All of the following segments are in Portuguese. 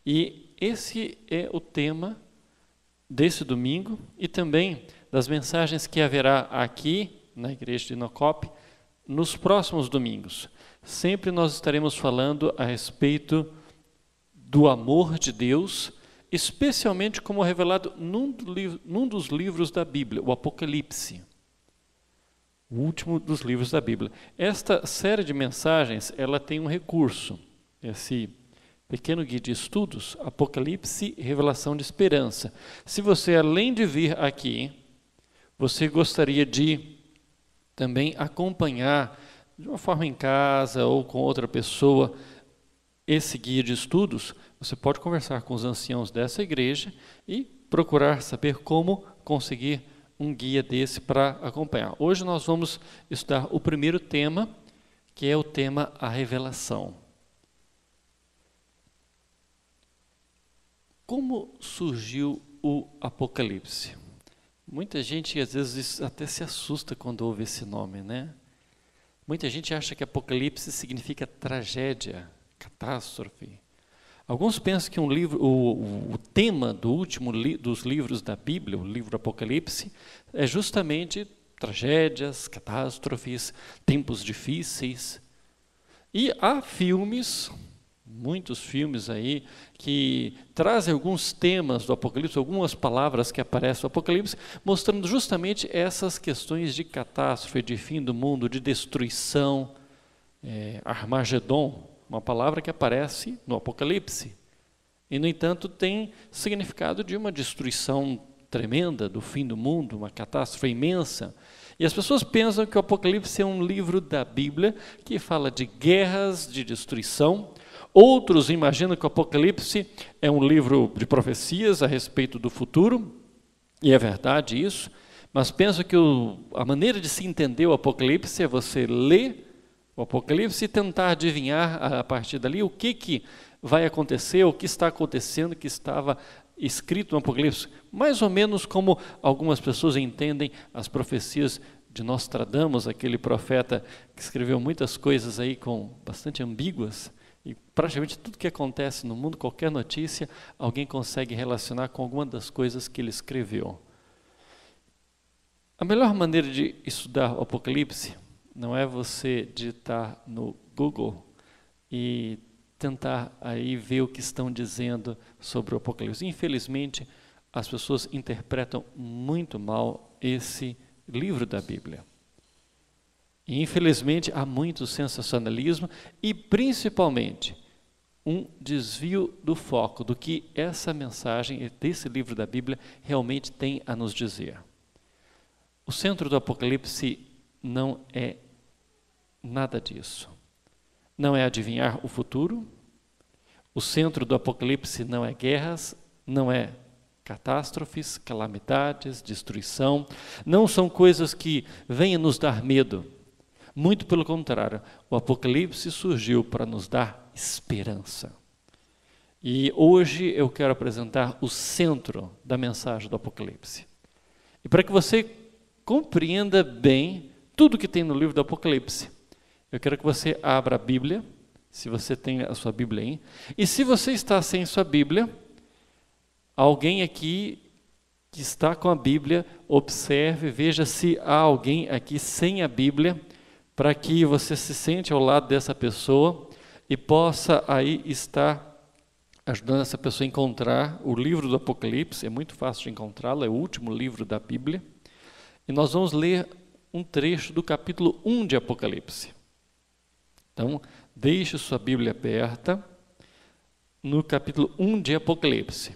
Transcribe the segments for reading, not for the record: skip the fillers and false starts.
E esse é o tema desse domingo e também das mensagens que haverá aqui na igreja de Inocop nos próximos domingos. Sempre nós estaremos falando a respeito do amor de Deus, especialmente como revelado num dos livros da Bíblia, o Apocalipse. O último dos livros da Bíblia. Esta série de mensagens, ela tem um recurso, esse pequeno guia de estudos, Apocalipse, Revelação de Esperança. Se você, além de vir aqui, você gostaria de também acompanhar, de uma forma em casa ou com outra pessoa, esse guia de estudos, você pode conversar com os anciãos dessa igreja e procurar saber como conseguir um guia desse para acompanhar. Hoje nós vamos estudar o primeiro tema, que é o tema A Revelação. Como surgiu o Apocalipse? Muita gente às vezes até se assusta quando ouve esse nome, né? Muita gente acha que Apocalipse significa tragédia, catástrofe. Alguns pensam que o tema do último dos livros da Bíblia, o livro Apocalipse, é justamente tragédias, catástrofes, tempos difíceis. E há filmes, muitos filmes aí, que trazem alguns temas do Apocalipse, algumas palavras que aparecem no Apocalipse, mostrando justamente essas questões de catástrofe, de fim do mundo, de destruição, Armagedon, uma palavra que aparece no Apocalipse. E, no entanto, tem significado de uma destruição tremenda, do fim do mundo, uma catástrofe imensa. E as pessoas pensam que o Apocalipse é um livro da Bíblia que fala de guerras, de destruição. Outros imaginam que o Apocalipse é um livro de profecias a respeito do futuro, e é verdade isso, mas pensam que a maneira de se entender o Apocalipse é você ler o Apocalipse e tentar adivinhar a partir dali o que vai acontecer, o que está acontecendo, que estava escrito no Apocalipse. Mais ou menos como algumas pessoas entendem as profecias de Nostradamus, aquele profeta que escreveu muitas coisas aí bastante ambíguas, e praticamente tudo que acontece no mundo, qualquer notícia, alguém consegue relacionar com alguma das coisas que ele escreveu. A melhor maneira de estudar o Apocalipse não é você digitar no Google e tentar aí ver o que estão dizendo sobre o Apocalipse. Infelizmente, as pessoas interpretam muito mal esse livro da Bíblia. E, infelizmente, há muito sensacionalismo e, principalmente, um desvio do foco do que essa mensagem desse livro da Bíblia realmente tem a nos dizer. O centro do Apocalipse não é nada disso. Não é adivinhar o futuro. O centro do Apocalipse não é guerras, não é catástrofes, calamidades, destruição. Não são coisas que venham nos dar medo. Muito pelo contrário, o Apocalipse surgiu para nos dar esperança. E hoje eu quero apresentar o centro da mensagem do Apocalipse. E para que você compreenda bem tudo que tem no livro do Apocalipse, eu quero que você abra a Bíblia, se você tem a sua Bíblia aí. E se você está sem sua Bíblia, alguém aqui que está com a Bíblia, observe, veja se há alguém aqui sem a Bíblia, para que você se sente ao lado dessa pessoa e possa aí estar ajudando essa pessoa a encontrar o livro do Apocalipse. É muito fácil de encontrá-lo, é o último livro da Bíblia. E nós vamos ler um trecho do capítulo 1 de Apocalipse. Então, deixe sua Bíblia aberta no capítulo 1 de Apocalipse.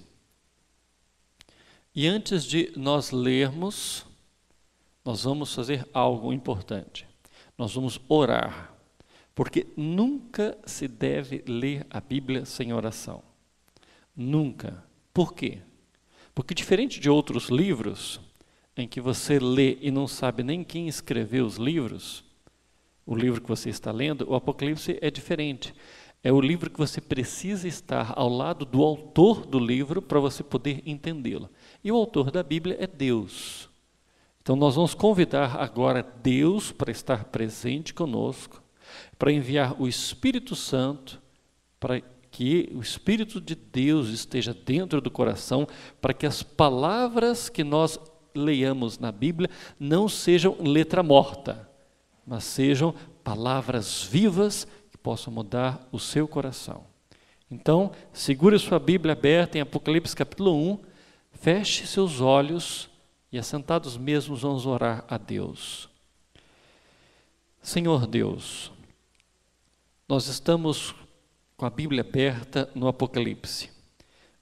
E antes de nós lermos, nós vamos fazer algo importante. Nós vamos orar, porque nunca se deve ler a Bíblia sem oração. Nunca. Por quê? Porque diferente de outros livros, em que você lê e não sabe nem quem escreveu os livros, o livro que você está lendo, o Apocalipse é diferente. É o livro que você precisa estar ao lado do autor do livro para você poder entendê-lo. E o autor da Bíblia é Deus. Então nós vamos convidar agora Deus para estar presente conosco, para enviar o Espírito Santo, para que o Espírito de Deus esteja dentro do coração, para que as palavras que nós leiamos na Bíblia não sejam letra morta, mas sejam palavras vivas que possam mudar o seu coração. Então, segure sua Bíblia aberta em Apocalipse capítulo 1, feche seus olhos e, assentados mesmos, vamos orar a Deus. Senhor Deus, nós estamos com a Bíblia aberta no Apocalipse.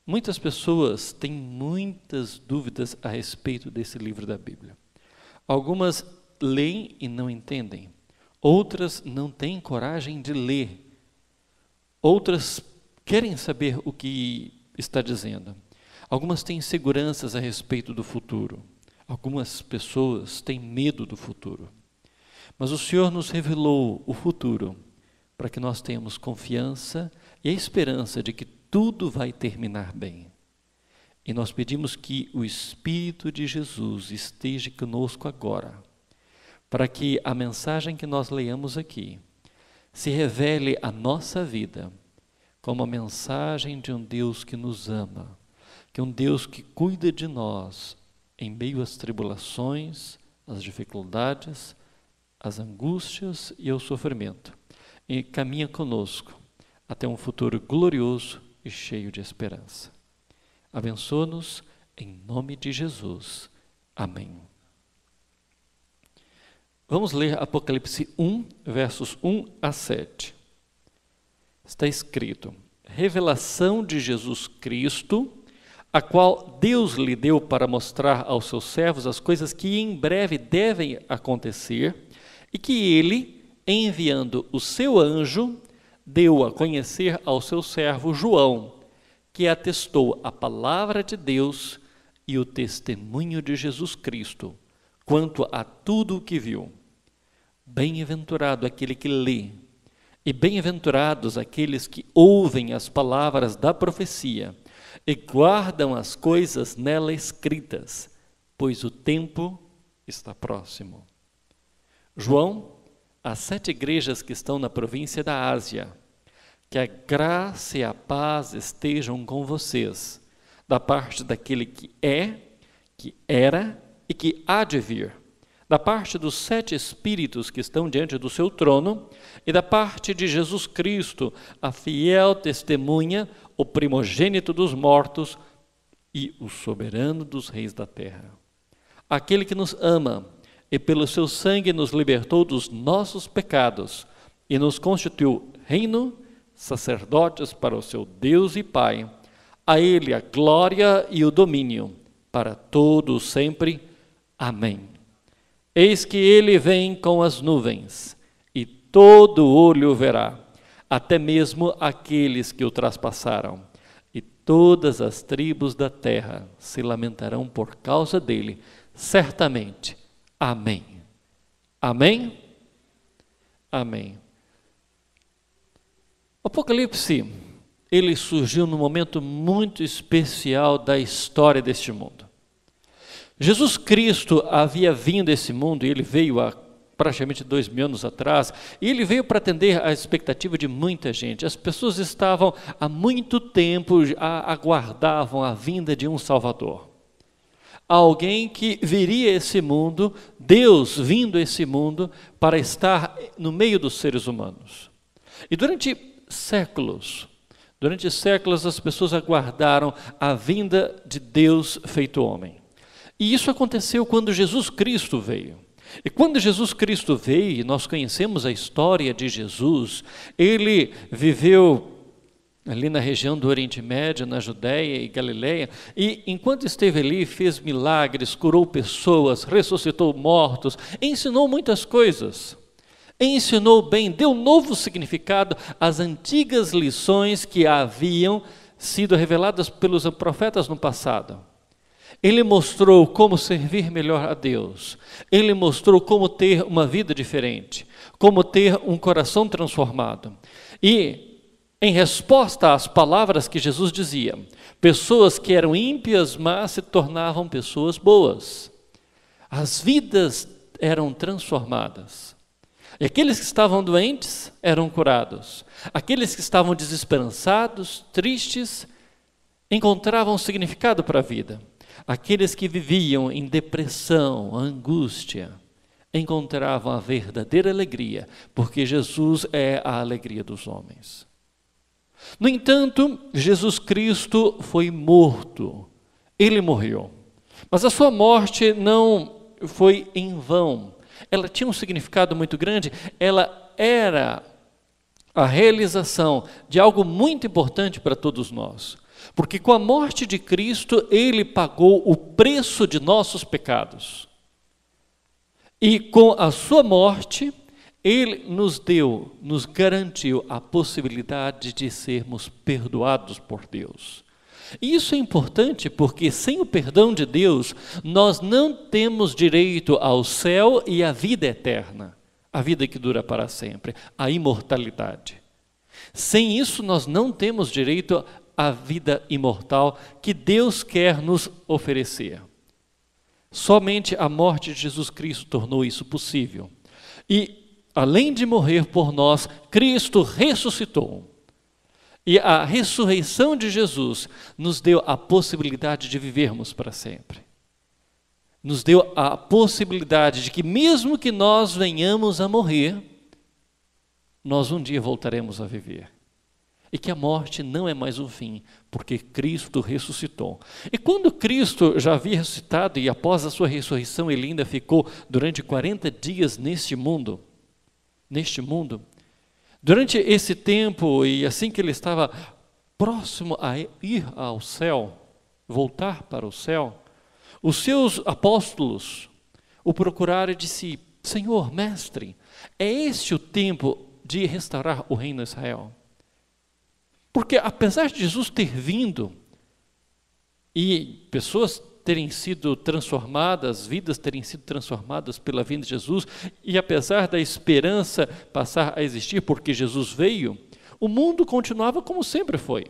Muitas pessoas têm muitas dúvidas a respeito desse livro da Bíblia. Algumas leem e não entendem. Outras não têm coragem de ler. Outras querem saber o que está dizendo. Algumas têm inseguranças a respeito do futuro. Algumas pessoas têm medo do futuro. Mas o Senhor nos revelou o futuro para que nós tenhamos confiança e a esperança de que tudo vai terminar bem. E nós pedimos que o Espírito de Jesus esteja conosco agora, para que a mensagem que nós leamos aqui se revele à nossa vida como a mensagem de um Deus que nos ama, que é um Deus que cuida de nós em meio às tribulações, às dificuldades, às angústias e ao sofrimento, e caminha conosco até um futuro glorioso e cheio de esperança. Abençoa-nos em nome de Jesus. Amém. Vamos ler Apocalipse 1, versos 1 a 7. Está escrito: revelação de Jesus Cristo, a qual Deus lhe deu para mostrar aos seus servos as coisas que em breve devem acontecer, e que ele, enviando o seu anjo, deu a conhecer ao seu servo João, que atestou a palavra de Deus e o testemunho de Jesus Cristo, quanto a tudo o que viu. Bem-aventurado aquele que lê, e bem-aventurados aqueles que ouvem as palavras da profecia e guardam as coisas nela escritas, pois o tempo está próximo. João, às 7 igrejas que estão na província da Ásia, que a graça e a paz estejam com vocês, da parte daquele que é, que era e que há de vir, da parte dos 7 Espíritos que estão diante do seu trono, e da parte de Jesus Cristo, a fiel testemunha, o primogênito dos mortos e o soberano dos reis da terra. Aquele que nos ama e pelo seu sangue nos libertou dos nossos pecados e nos constituiu reino, sacerdotes para o seu Deus e Pai. A ele a glória e o domínio para todos sempre. Amém. Eis que ele vem com as nuvens, e todo olho o verá, até mesmo aqueles que o traspassaram, e todas as tribos da terra se lamentarão por causa dele, certamente. Amém. Amém? Amém. O Apocalipse, ele surgiu num momento muito especial da história deste mundo. Jesus Cristo havia vindo a esse mundo, e ele veio há praticamente 2000 anos atrás, e ele veio para atender à expectativa de muita gente. As pessoas estavam há muito tempo, aguardavam a vinda de um Salvador. Alguém que viria a esse mundo, Deus vindo a esse mundo para estar no meio dos seres humanos. E durante séculos as pessoas aguardaram a vinda de Deus feito homem. E isso aconteceu quando Jesus Cristo veio. E quando Jesus Cristo veio, nós conhecemos a história de Jesus, ele viveu ali na região do Oriente Médio, na Judéia e Galileia, e enquanto esteve ali, fez milagres, curou pessoas, ressuscitou mortos, ensinou muitas coisas. Ensinou bem, deu novo significado às antigas lições que haviam sido reveladas pelos profetas no passado. Ele mostrou como servir melhor a Deus. Ele mostrou como ter uma vida diferente, como ter um coração transformado. E, em resposta às palavras que Jesus dizia, pessoas que eram ímpias, mas se tornavam pessoas boas. As vidas eram transformadas. E aqueles que estavam doentes eram curados. Aqueles que estavam desesperançados, tristes, encontravam significado para a vida. Aqueles que viviam em depressão, angústia, encontravam a verdadeira alegria, porque Jesus é a alegria dos homens. No entanto, Jesus Cristo foi morto. Ele morreu. Mas a sua morte não foi em vão. Ela tinha um significado muito grande. Ela era a realização de algo muito importante para todos nós. Porque com a morte de Cristo, Ele pagou o preço de nossos pecados. E com a sua morte, Ele nos garantiu a possibilidade de sermos perdoados por Deus. E isso é importante porque sem o perdão de Deus, nós não temos direito ao céu e à vida eterna, a vida que dura para sempre, a imortalidade. Sem isso, nós não temos direito à vida imortal que Deus quer nos oferecer. Somente a morte de Jesus Cristo tornou isso possível. E, além de morrer por nós, Cristo ressuscitou. E a ressurreição de Jesus nos deu a possibilidade de vivermos para sempre. Nos deu a possibilidade de que mesmo que nós venhamos a morrer, nós um dia voltaremos a viver. E que a morte não é mais um fim, porque Cristo ressuscitou. E quando Cristo já havia ressuscitado e após a sua ressurreição ele ainda ficou durante 40 dias neste mundo, durante esse tempo e assim que ele estava próximo a ir ao céu, voltar para o céu, os seus apóstolos o procuraram e disse: Senhor, mestre, é este o tempo de restaurar o reino de Israel? Porque apesar de Jesus ter vindo e pessoas terem sido transformadas, vidas terem sido transformadas pela vinda de Jesus, e apesar da esperança passar a existir porque Jesus veio, o mundo continuava como sempre foi.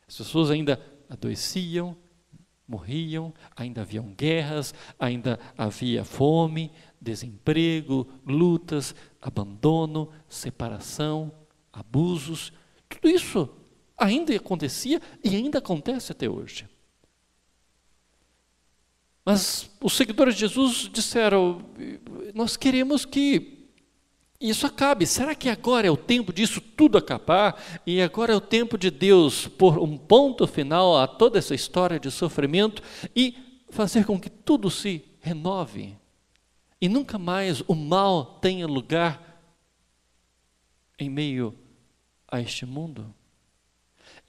As pessoas ainda adoeciam, morriam, ainda haviam guerras, ainda havia fome, desemprego, lutas, abandono, separação, abusos. Tudo isso ainda acontecia e ainda acontece até hoje. Mas os seguidores de Jesus disseram: nós queremos que isso acabe. Será que agora é o tempo disso tudo acabar? E agora é o tempo de Deus pôr um ponto final a toda essa história de sofrimento e fazer com que tudo se renove e nunca mais o mal tenha lugar em meio a este mundo?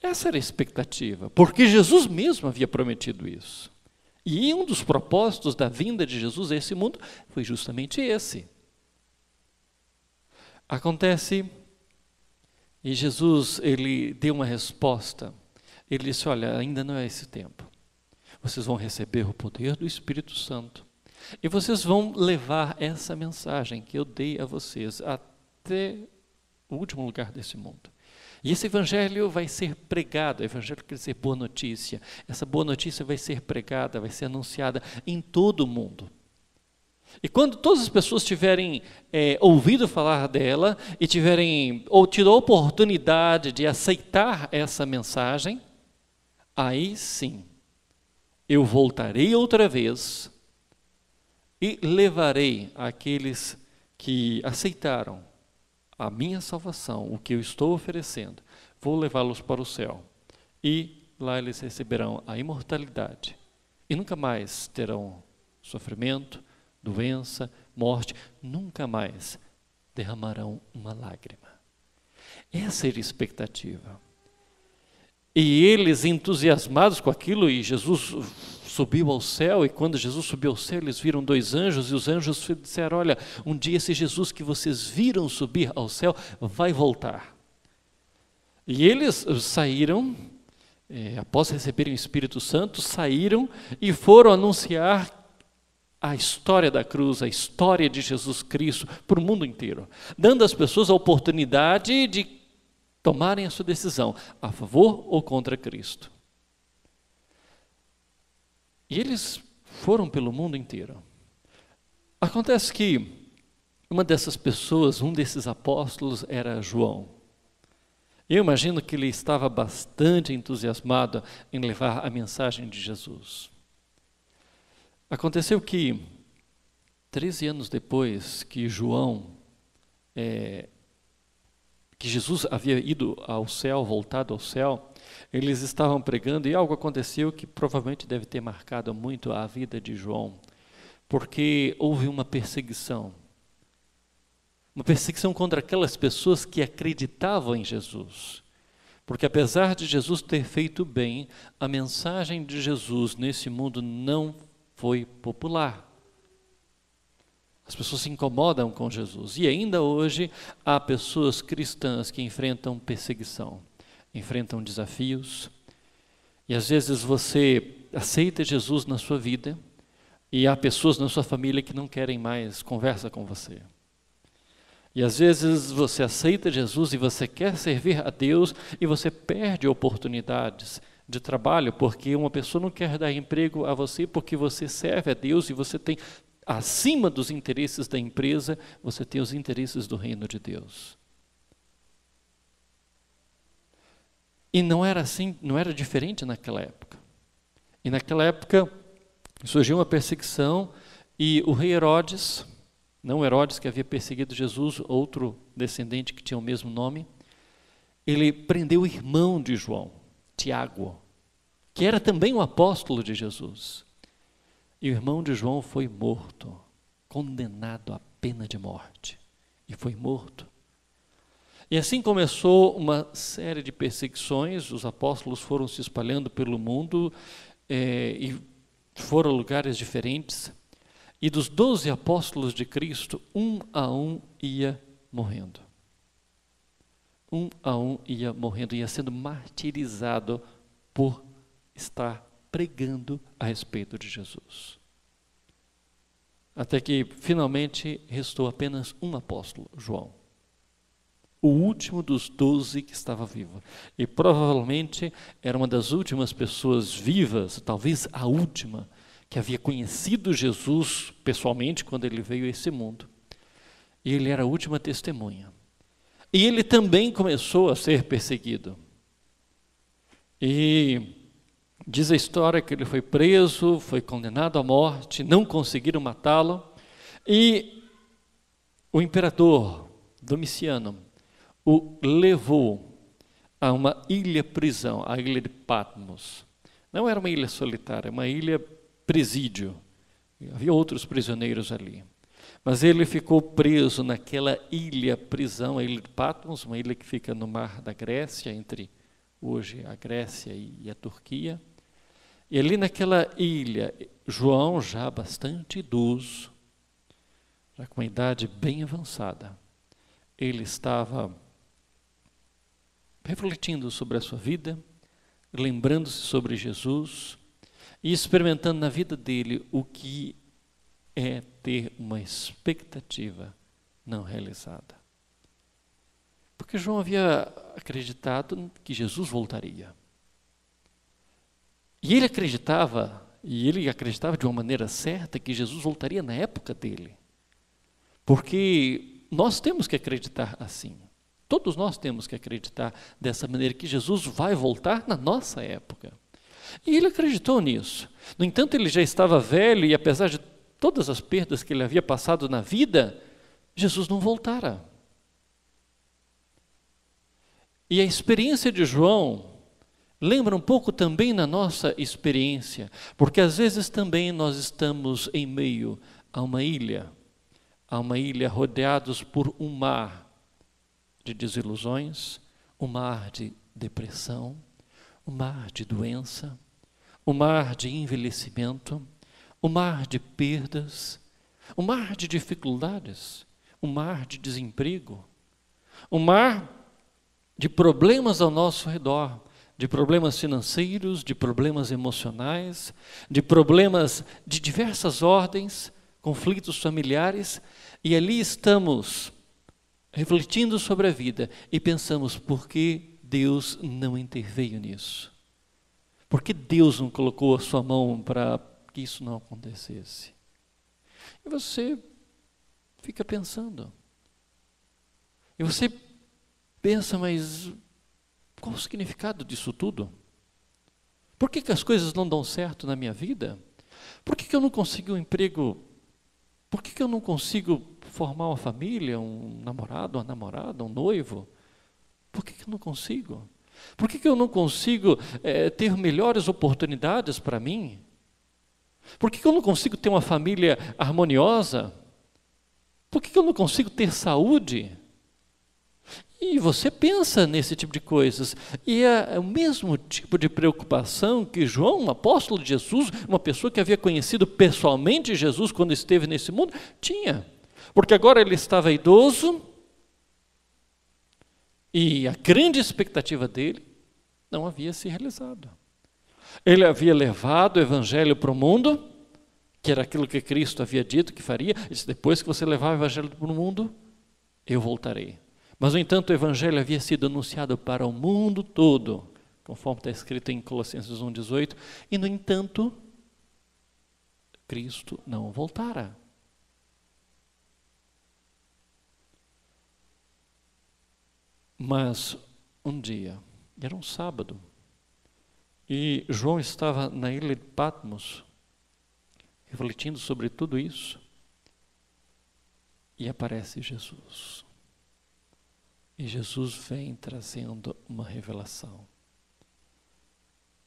Essa era a expectativa, porque Jesus mesmo havia prometido isso. E um dos propósitos da vinda de Jesus a esse mundo foi justamente esse. Acontece, e Jesus, ele deu uma resposta. Ele disse: olha, ainda não é esse tempo. Vocês vão receber o poder do Espírito Santo. E vocês vão levar essa mensagem que eu dei a vocês até o último lugar desse mundo. E esse evangelho vai ser pregado, o evangelho quer dizer boa notícia. Essa boa notícia vai ser pregada, vai ser anunciada em todo o mundo. E quando todas as pessoas tiverem ouvido falar dela e tiverem ou tido a oportunidade de aceitar essa mensagem, aí sim, eu voltarei outra vez e levarei aqueles que aceitaram a minha salvação, o que eu estou oferecendo, vou levá-los para o céu. E lá eles receberão a imortalidade. E nunca mais terão sofrimento, doença, morte. Nunca mais derramarão uma lágrima. Essa era a expectativa. E eles, entusiasmados com aquilo, e Jesus subiu ao céu, e quando Jesus subiu ao céu, eles viram 2 anjos, e os anjos disseram: olha, um dia esse Jesus que vocês viram subir ao céu, vai voltar. E eles saíram, após receberem o Espírito Santo, saíram e foram anunciar a história da cruz, a história de Jesus Cristo para o mundo inteiro, dando às pessoas a oportunidade de tomarem a sua decisão, a favor ou contra Cristo. E eles foram pelo mundo inteiro. Acontece que Uma dessas pessoas, um desses apóstolos, era João. Eu imagino que ele estava bastante entusiasmado em levar a mensagem de Jesus. Aconteceu que, 13 anos depois que que Jesus havia ido ao céu, voltado ao céu, eles estavam pregando e algo aconteceu que provavelmente deve ter marcado muito a vida de João, porque houve uma perseguição contra aquelas pessoas que acreditavam em Jesus. Porque apesar de Jesus ter feito bem, a mensagem de Jesus nesse mundo não foi popular. As pessoas se incomodam com Jesus. E ainda hoje há pessoas cristãs que enfrentam perseguição, enfrentam desafios. E às vezes você aceita Jesus na sua vida e há pessoas na sua família que não querem mais conversa com você. E às vezes você aceita Jesus e você quer servir a Deus e você perde oportunidades de trabalho porque uma pessoa não quer dar emprego a você porque você serve a Deus e você tem, acima dos interesses da empresa, você tem os interesses do reino de Deus. E não era assim, não era diferente naquela época. E naquela época surgiu uma perseguição e o rei Herodes, não Herodes que havia perseguido Jesus, outro descendente que tinha o mesmo nome, ele prendeu o irmão de João, Tiago, que era também um apóstolo de Jesus. E o irmão de João foi morto, condenado à pena de morte, e foi morto. E assim começou uma série de perseguições, os apóstolos foram se espalhando pelo mundo e foram a lugares diferentes. E dos 12 apóstolos de Cristo, um a um ia morrendo. Um a um ia morrendo, ia sendo martirizado por estar pregando a respeito de Jesus. Até que, finalmente, restou apenas um apóstolo, João. O último dos 12 que estava vivo. E provavelmente era uma das últimas pessoas vivas, talvez a última, que havia conhecido Jesus pessoalmente quando ele veio a esse mundo. E ele era a última testemunha. E ele também começou a ser perseguido. E diz a história que ele foi preso, foi condenado à morte, não conseguiram matá-lo. E o imperador Domiciano o levou a uma ilha-prisão, a ilha de Patmos. Não era uma ilha solitária, uma ilha presídio. Havia outros prisioneiros ali. Mas ele ficou preso naquela ilha-prisão, a ilha de Patmos, uma ilha que fica no mar da Grécia, entre hoje a Grécia e a Turquia. E ali naquela ilha, João, já bastante idoso, já com uma idade bem avançada, ele estava refletindo sobre a sua vida, lembrando-se sobre Jesus e experimentando na vida dele o que é ter uma expectativa não realizada. Porque João havia acreditado que Jesus voltaria. E ele acreditava de uma maneira certa que Jesus voltaria na época dele. Porque nós temos que acreditar assim. Todos nós temos que acreditar dessa maneira, que Jesus vai voltar na nossa época. E ele acreditou nisso. No entanto, ele já estava velho e apesar de todas as perdas que ele havia passado na vida, Jesus não voltara. E a experiência de João lembra um pouco também na nossa experiência, porque às vezes também nós estamos em meio a uma ilha rodeados por um mar de desilusões, um mar de depressão, um mar de doença, um mar de envelhecimento, um mar de perdas, um mar de dificuldades, um mar de desemprego, um mar de problemas ao nosso redor, de problemas financeiros, de problemas emocionais, de problemas de diversas ordens, conflitos familiares, e ali estamos refletindo sobre a vida e pensamos, por que Deus não interveio nisso? Por que Deus não colocou a sua mão para que isso não acontecesse? E você fica pensando. E você pensa, mas qual o significado disso tudo? Por que as coisas não dão certo na minha vida? Por que eu não consigo um emprego? Por que eu não consigo formar uma família, um namorado, uma namorada, um noivo? Por que eu não consigo? Por que eu não consigo ter melhores oportunidades para mim? Por que eu não consigo ter uma família harmoniosa? Por que eu não consigo ter saúde? E você pensa nesse tipo de coisas. E é o mesmo tipo de preocupação que João, um apóstolo de Jesus, uma pessoa que havia conhecido pessoalmente Jesus quando esteve nesse mundo, tinha. Porque agora ele estava idoso e a grande expectativa dele não havia se realizado. Ele havia levado o evangelho para o mundo, que era aquilo que Cristo havia dito que faria. Ele disse, depois que você levar o evangelho para o mundo, eu voltarei. Mas, no entanto, o evangelho havia sido anunciado para o mundo todo, conforme está escrito em Colossenses 1,18, e, no entanto, Cristo não voltara. Mas, um dia, era um sábado, e João estava na ilha de Patmos, refletindo sobre tudo isso, e aparece Jesus. E Jesus vem trazendo uma revelação.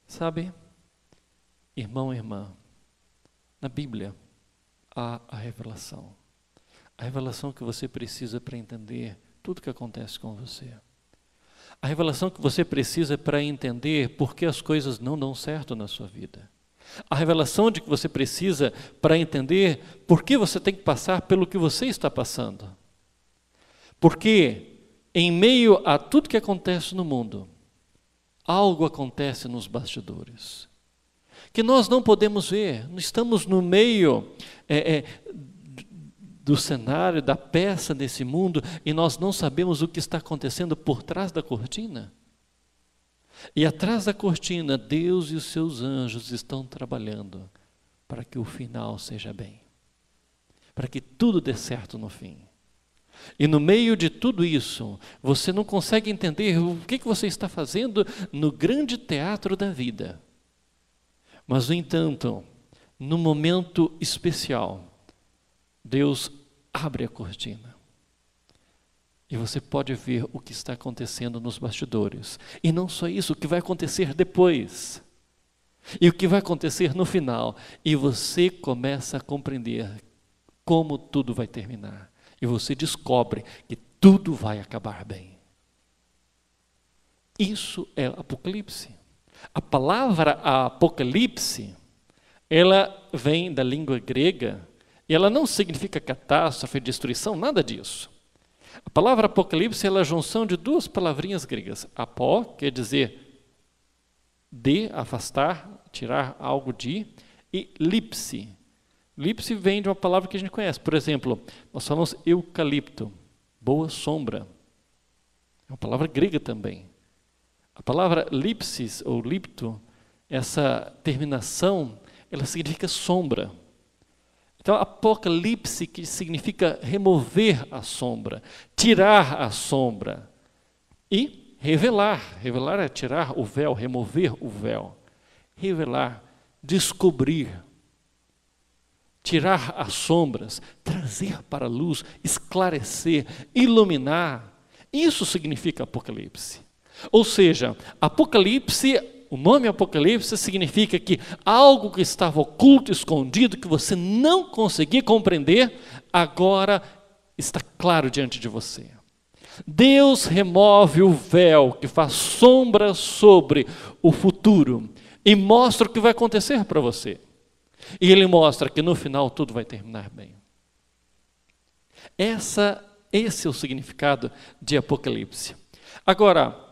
Sabe, irmão e irmã, na Bíblia há a revelação. A revelação que você precisa para entender tudo o que acontece com você. A revelação que você precisa para entender por que as coisas não dão certo na sua vida. A revelação de que você precisa para entender por que você tem que passar pelo que você está passando. Porque em meio a tudo que acontece no mundo, algo acontece nos bastidores, que nós não podemos ver. Estamos no meio do cenário, da peça desse mundo, e nós não sabemos o que está acontecendo por trás da cortina. E atrás da cortina, Deus e os seus anjos estão trabalhando para que o final seja bem, para que tudo dê certo no fim. E no meio de tudo isso, você não consegue entender o que você está fazendo no grande teatro da vida. Mas, no entanto, num momento especial, Deus abre a cortina. E você pode ver o que está acontecendo nos bastidores. E não só isso, o que vai acontecer depois. E o que vai acontecer no final. E você começa a compreender como tudo vai terminar. E você descobre que tudo vai acabar bem. Isso é Apocalipse. A palavra Apocalipse, ela vem da língua grega, e ela não significa catástrofe, destruição, nada disso. A palavra Apocalipse ela é a junção de duas palavrinhas gregas. Apó, quer dizer de, afastar, tirar algo de, e lipse. Lipse vem de uma palavra que a gente conhece. Por exemplo, nós falamos eucalipto, boa sombra. É uma palavra grega também. A palavra lipsis ou lipto, essa terminação, ela significa sombra. Então, apocalipse que significa remover a sombra, tirar a sombra e revelar. Revelar é tirar o véu, remover o véu. Revelar, descobrir. Tirar as sombras, trazer para a luz, esclarecer, iluminar. Isso significa Apocalipse. Ou seja, Apocalipse, o nome Apocalipse significa que algo que estava oculto, escondido, que você não conseguia compreender, agora está claro diante de você. Deus remove o véu que faz sombra sobre o futuro e mostra o que vai acontecer para você. E Ele mostra que no final tudo vai terminar bem. Esse é o significado de Apocalipse. Agora,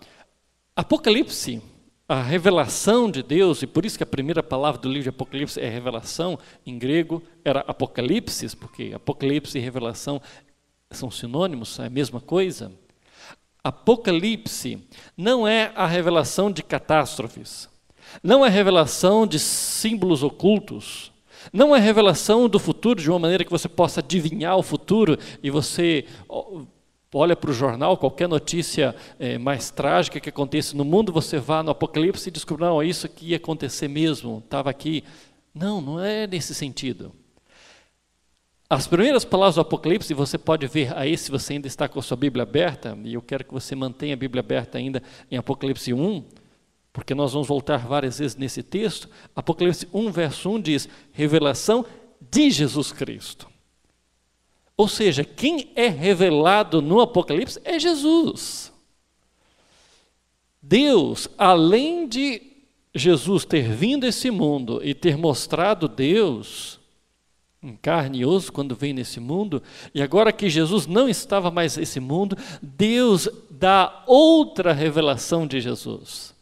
Apocalipse, a revelação de Deus, e por isso que a primeira palavra do livro de Apocalipse é revelação, em grego era apocalipsis, porque Apocalipse e revelação são sinônimos, é a mesma coisa. Apocalipse não é a revelação de catástrofes, não é a revelação de símbolos ocultos, Não é revelação do futuro de uma maneira que você possa adivinhar o futuro e você olha para o jornal, qualquer notícia mais trágica que aconteça no mundo, você vá no Apocalipse e descobre, não, isso aqui ia acontecer mesmo, estava aqui. Não, não é nesse sentido. As primeiras palavras do Apocalipse, você pode ver aí se você ainda está com a sua Bíblia aberta, e eu quero que você mantenha a Bíblia aberta ainda em Apocalipse 1, porque nós vamos voltar várias vezes nesse texto. Apocalipse 1, verso 1 diz, revelação de Jesus Cristo. Ou seja, quem é revelado no Apocalipse é Jesus. Deus, além de Jesus ter vindo a esse mundo e ter mostrado Deus em carne e osso quando veio nesse mundo, e agora que Jesus não estava mais nesse mundo, Deus dá outra revelação de Jesus.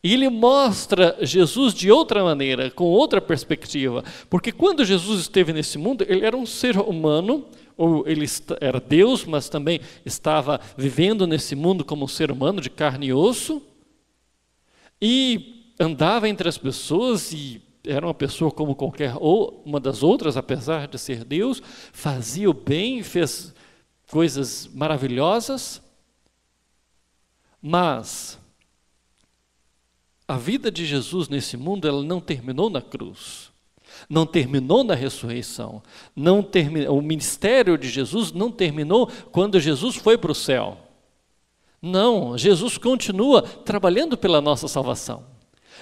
E Ele mostra Jesus de outra maneira, com outra perspectiva, porque quando Jesus esteve nesse mundo, Ele era um ser humano, ou Ele era Deus, mas também estava vivendo nesse mundo como um ser humano de carne e osso, e andava entre as pessoas e era uma pessoa como qualquer uma das outras, apesar de ser Deus, fazia o bem, fez coisas maravilhosas, mas a vida de Jesus nesse mundo, ela não terminou na cruz, não terminou na ressurreição, o ministério de Jesus não terminou quando Jesus foi para o céu. Não, Jesus continua trabalhando pela nossa salvação.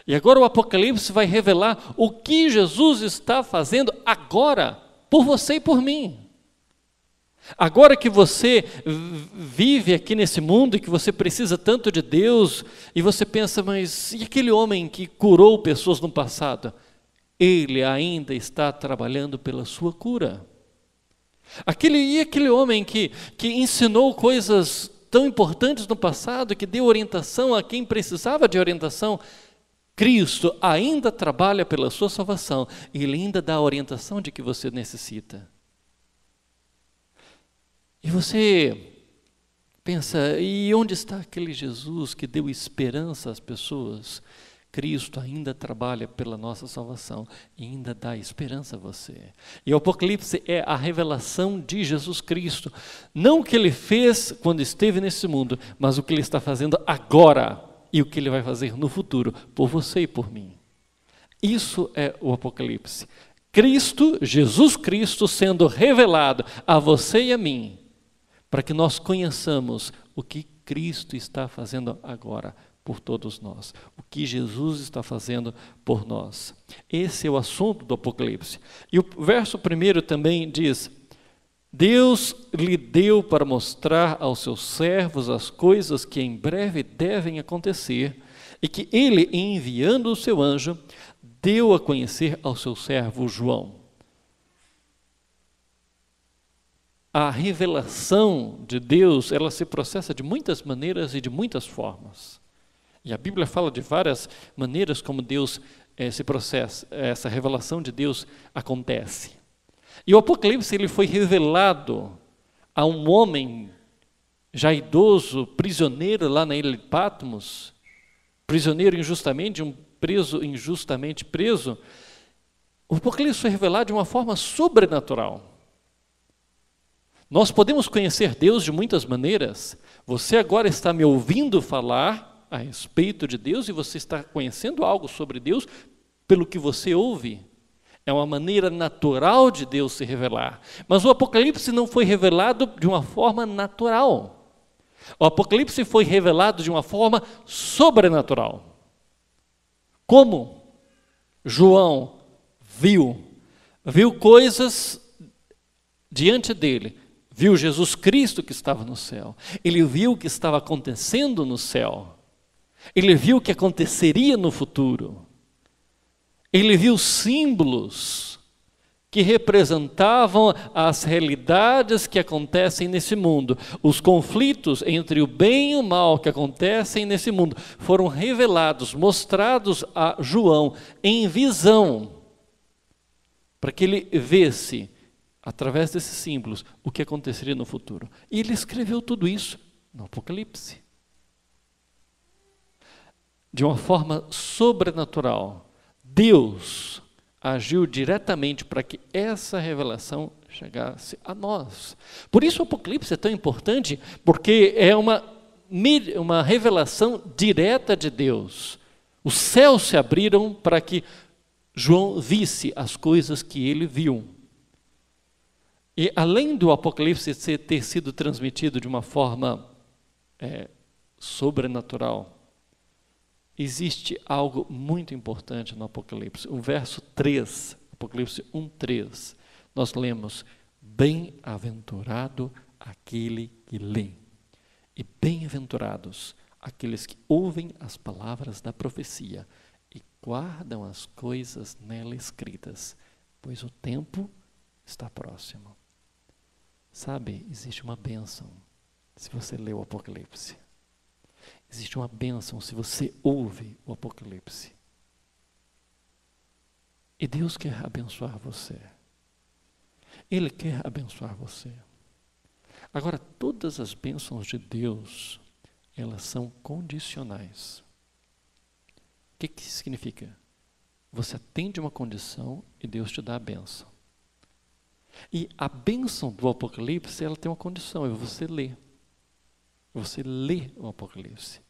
E agora o Apocalipse vai revelar o que Jesus está fazendo agora, por você e por mim. Agora que você vive aqui nesse mundo e que você precisa tanto de Deus, e você pensa, mas e aquele homem que curou pessoas no passado? Ele ainda está trabalhando pela sua cura. Aquele homem que ensinou coisas tão importantes no passado, que deu orientação a quem precisava de orientação, Cristo ainda trabalha pela sua salvação e Ele ainda dá a orientação de que você necessita. E você pensa, e onde está aquele Jesus que deu esperança às pessoas? Cristo ainda trabalha pela nossa salvação e ainda dá esperança a você. E o Apocalipse é a revelação de Jesus Cristo. Não o que Ele fez quando esteve nesse mundo, mas o que Ele está fazendo agora. E o que Ele vai fazer no futuro, por você e por mim. Isso é o Apocalipse. Cristo, Jesus Cristo, sendo revelado a você e a mim, para que nós conheçamos o que Cristo está fazendo agora por todos nós. O que Jesus está fazendo por nós. Esse é o assunto do Apocalipse. E o verso 1 também diz, Deus lhe deu para mostrar aos seus servos as coisas que em breve devem acontecer e que ele, enviando o seu anjo, deu a conhecer ao seu servo João. A revelação de Deus, ela se processa de muitas maneiras e de muitas formas. E a Bíblia fala de várias maneiras como Deus se processa, essa revelação de Deus acontece. E o Apocalipse ele foi revelado a um homem já idoso, prisioneiro lá na ilha de Patmos, prisioneiro injustamente, um preso injustamente preso. O Apocalipse foi revelado de uma forma sobrenatural. Nós podemos conhecer Deus de muitas maneiras. Você agora está me ouvindo falar a respeito de Deus e você está conhecendo algo sobre Deus pelo que você ouve. É uma maneira natural de Deus se revelar. Mas o Apocalipse não foi revelado de uma forma natural. O Apocalipse foi revelado de uma forma sobrenatural. Como? João viu coisas diante dele. Viu Jesus Cristo que estava no céu. Ele viu o que estava acontecendo no céu. Ele viu o que aconteceria no futuro. Ele viu símbolos que representavam as realidades que acontecem nesse mundo. Os conflitos entre o bem e o mal que acontecem nesse mundo foram revelados, mostrados a João em visão, para que ele visse, através desses símbolos, o que aconteceria no futuro. E ele escreveu tudo isso no Apocalipse. De uma forma sobrenatural, Deus, agiu diretamente para que essa revelação chegasse a nós. Por isso o Apocalipse é tão importante, porque é uma revelação direta de Deus. Os céus se abriram para que João visse as coisas que ele viu. E além do Apocalipse ter sido transmitido de uma forma sobrenatural, existe algo muito importante no Apocalipse. O verso 3, Apocalipse 1:3, nós lemos: bem-aventurado aquele que lê, e bem-aventurados aqueles que ouvem as palavras da profecia e guardam as coisas nela escritas, pois o tempo está próximo. Sabe, existe uma bênção se você lê o Apocalipse. Existe uma bênção se você ouve o Apocalipse. E Deus quer abençoar você. Ele quer abençoar você. Agora, todas as bênçãos de Deus, elas são condicionais. O que significa? Você atende uma condição e Deus te dá a bênção. E a bênção do Apocalipse, ela tem uma condição, é você ler. Você lê o Apocalipse.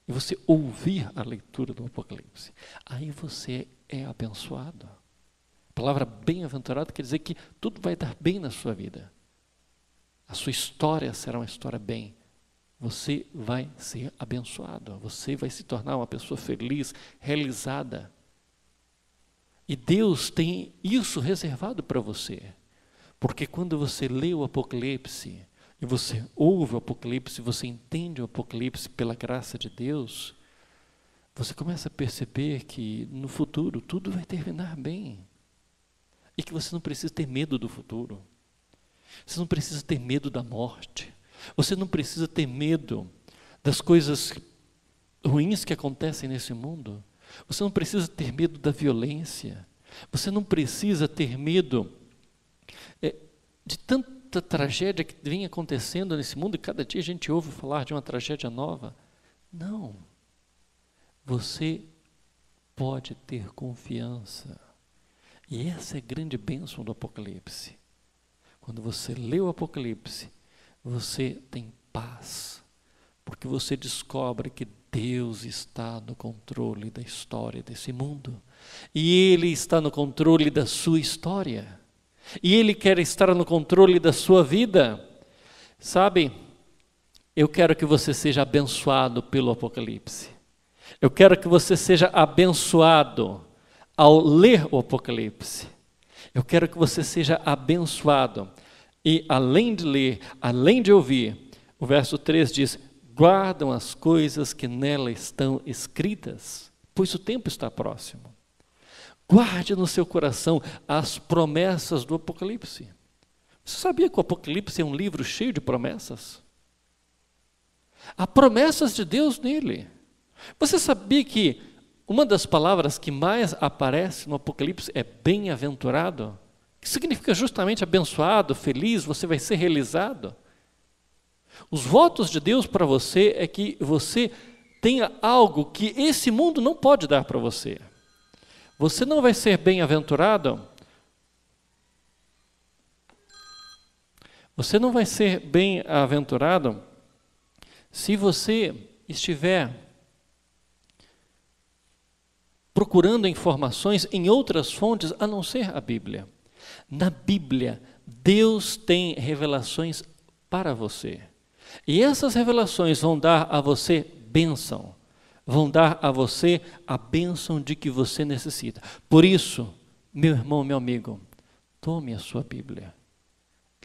E você ouvir a leitura do Apocalipse. Aí você é abençoado. A palavra bem-aventurado quer dizer que tudo vai dar bem na sua vida. A sua história será uma história bem. Você vai ser abençoado. Você vai se tornar uma pessoa feliz, realizada. E Deus tem isso reservado para você. Porque quando você lê o Apocalipse, e você ouve o Apocalipse, você entende o Apocalipse pela graça de Deus, você começa a perceber que no futuro tudo vai terminar bem. E que você não precisa ter medo do futuro. Você não precisa ter medo da morte. Você não precisa ter medo das coisas ruins que acontecem nesse mundo. Você não precisa ter medo da violência. Você não precisa ter medo de tanta tragédia que vem acontecendo nesse mundo, e cada dia a gente ouve falar de uma tragédia nova. Não. Você pode ter confiança. E essa é a grande bênção do Apocalipse. Quando você lê o Apocalipse, você tem paz, porque você descobre que Deus está no controle da história desse mundo. E Ele está no controle da sua história. E Ele quer estar no controle da sua vida. Sabe, eu quero que você seja abençoado pelo Apocalipse. Eu quero que você seja abençoado ao ler o Apocalipse. Eu quero que você seja abençoado. E além de ler, além de ouvir, o verso 3 diz: guardam as coisas que nela estão escritas, pois o tempo está próximo. Guarde no seu coração as promessas do Apocalipse. Você sabia que o Apocalipse é um livro cheio de promessas? Há promessas de Deus nele. Você sabia que uma das palavras que mais aparece no Apocalipse é bem-aventurado? Que significa justamente abençoado, feliz, você vai ser realizado. Os votos de Deus para você é que você tenha algo que esse mundo não pode dar para você. Você não vai ser bem-aventurado. Você não vai ser bem-aventurado se você estiver procurando informações em outras fontes a não ser a Bíblia. Na Bíblia, Deus tem revelações para você. E essas revelações vão dar a você bênção. Vão dar a você a bênção de que você necessita. Por isso, meu irmão, meu amigo, tome a sua Bíblia.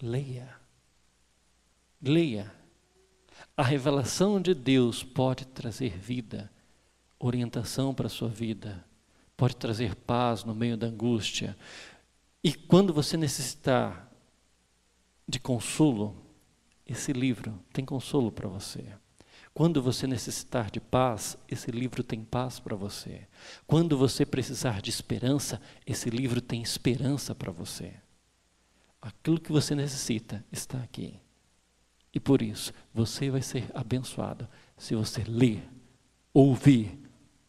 Leia. Leia. A revelação de Deus pode trazer vida, orientação para a sua vida, pode trazer paz no meio da angústia. E quando você necessitar de consolo, esse livro tem consolo para você. Quando você necessitar de paz, esse livro tem paz para você. Quando você precisar de esperança, esse livro tem esperança para você. Aquilo que você necessita está aqui. E por isso, você vai ser abençoado se você ler, ouvir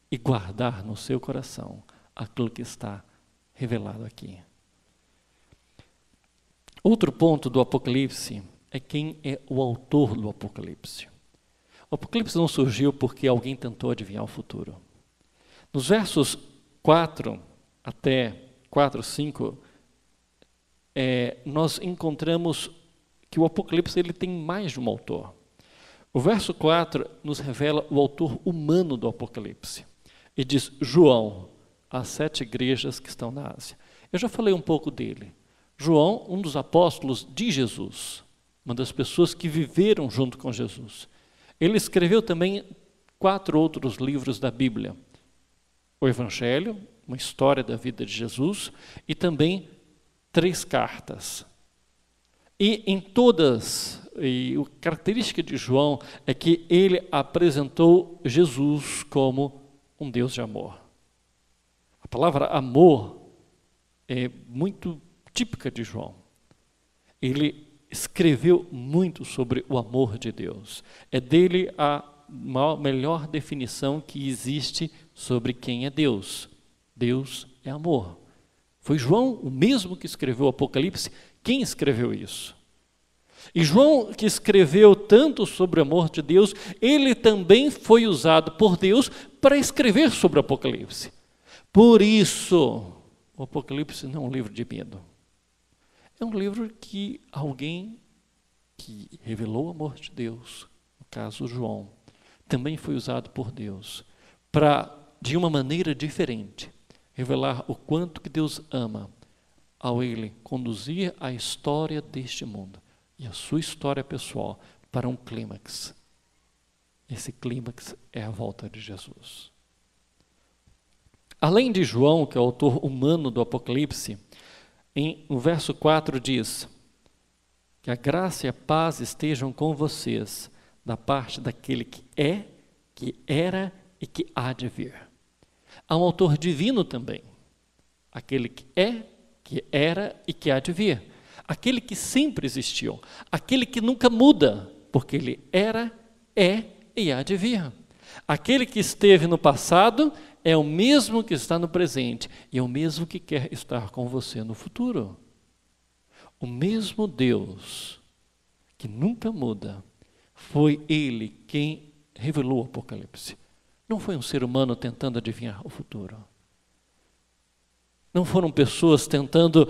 e guardar no seu coração aquilo que está revelado aqui. Outro ponto do Apocalipse é quem é o autor do Apocalipse. O Apocalipse não surgiu porque alguém tentou adivinhar o futuro. Nos versos 4 até 4, 5, nós encontramos que o Apocalipse ele tem mais de um autor. O verso 4 nos revela o autor humano do Apocalipse. E diz, João, às 7 igrejas que estão na Ásia. Eu já falei um pouco dele. João, um dos apóstolos de Jesus, uma das pessoas que viveram junto com Jesus. Ele escreveu também 4 outros livros da Bíblia. O Evangelho, uma história da vida de Jesus, e também 3 cartas. E em todas, a característica de João é que ele apresentou Jesus como um Deus de amor. A palavra amor é muito típica de João. Ele escreveu muito sobre o amor de Deus. É dele a melhor definição que existe sobre quem é Deus. Deus é amor. Foi João o mesmo que escreveu o Apocalipse. Quem escreveu isso? E João, que escreveu tanto sobre o amor de Deus, ele também foi usado por Deus para escrever sobre o Apocalipse. Por isso, o Apocalipse não é um livro de medo. É um livro que alguém que revelou o amor de Deus, no caso João, também foi usado por Deus para, de uma maneira diferente, revelar o quanto que Deus ama ao ele conduzir a história deste mundo e a sua história pessoal para um clímax. Esse clímax é a volta de Jesus. Além de João, que é o autor humano do Apocalipse, no verso 4 diz que a graça e a paz estejam com vocês da parte daquele que é, que era e que há de vir. Há um autor divino também, aquele que é, que era e que há de vir. Aquele que sempre existiu, aquele que nunca muda, porque ele era, é e há de vir. Aquele que esteve no passado é o mesmo que está no presente e é o mesmo que quer estar com você no futuro. O mesmo Deus que nunca muda, foi Ele quem revelou o Apocalipse. Não foi um ser humano tentando adivinhar o futuro. Não foram pessoas tentando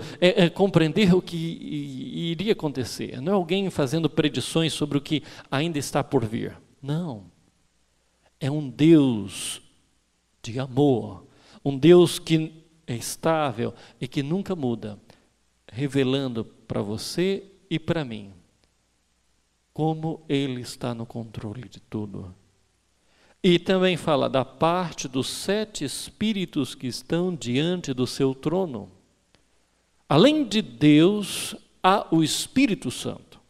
compreender o que iria acontecer. Não é alguém fazendo predições sobre o que ainda está por vir. Não. É um Deus de amor. Um Deus que é estável e que nunca muda. Revelando para você e para mim como Ele está no controle de tudo. E também fala da parte dos 7 espíritos que estão diante do seu trono. Além de Deus, há o Espírito Santo.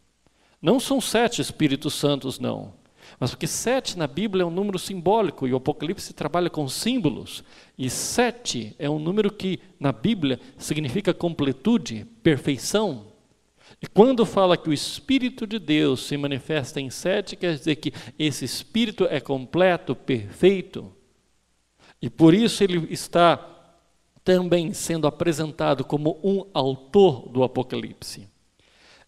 Não são 7 Espíritos Santos, não. Mas porque 7 na Bíblia é um número simbólico e o Apocalipse trabalha com símbolos. E 7 é um número que na Bíblia significa completude, perfeição. E quando fala que o Espírito de Deus se manifesta em 7, quer dizer que esse Espírito é completo, perfeito. E por isso ele está também sendo apresentado como um autor do Apocalipse.